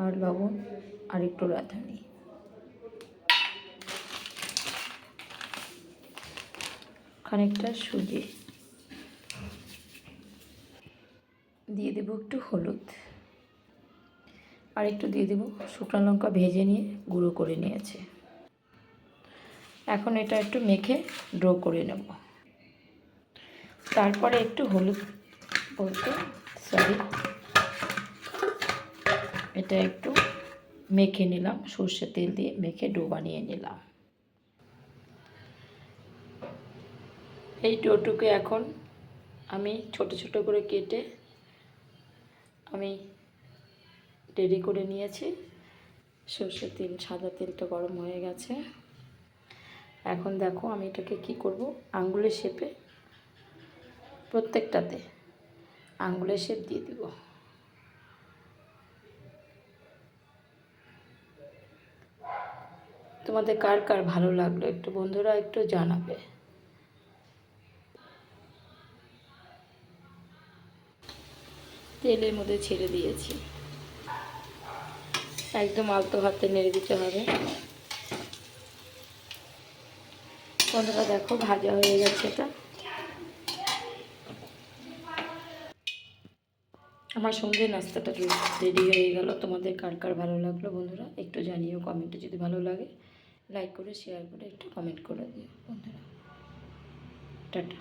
আর লবণ আর একটু রাঁধুনি। খানিকটা সুজি দিয়ে দেবো, একটু হলুদ আর একটু দিয়ে দেবো শুকনো লঙ্কা ভেজে নিয়ে গুঁড়ো করে নিয়েছে। এখন এটা একটু মেখে ড্রো করে নেব। তারপরে একটু হলুদ এটা একটু মেখে নিলাম, সর্ষের তেল দিয়ে মেখে ডো বানিয়ে নিলাম। এই ডোটুকে এখন আমি ছোট ছোট করে কেটে আমি রেডি করে নিয়েছি। সর্ষের তেল, সাদা তেলটা গরম হয়ে গেছে। এখন দেখো আমি এটাকে কি করব, আঙ্গুলের শেপে প্রত্যেকটাতে আঙ্গুলের শেপ দিয়ে দেব। তোমাদের কার কার ভালো লাগলো একটু বন্ধুরা একটু জানাবে। তেলের মধ্যে ছেড়ে দিয়েছি, একদম আলতো হাতে নেড়ে দিতে হবে। বন্ধুরা দেখো ভাজা হয়ে গেছে, এটা আমার সন্ধ্যে নাস্তাটা রেডি হয়ে গেল। তোমাদের কার কার ভালো লাগলো বন্ধুরা একটু জানিও কমেন্টে। যদি ভালো লাগে লাইক করে শেয়ার করে একটু কমেন্ট করে দিও বন্ধুরা। টাটা।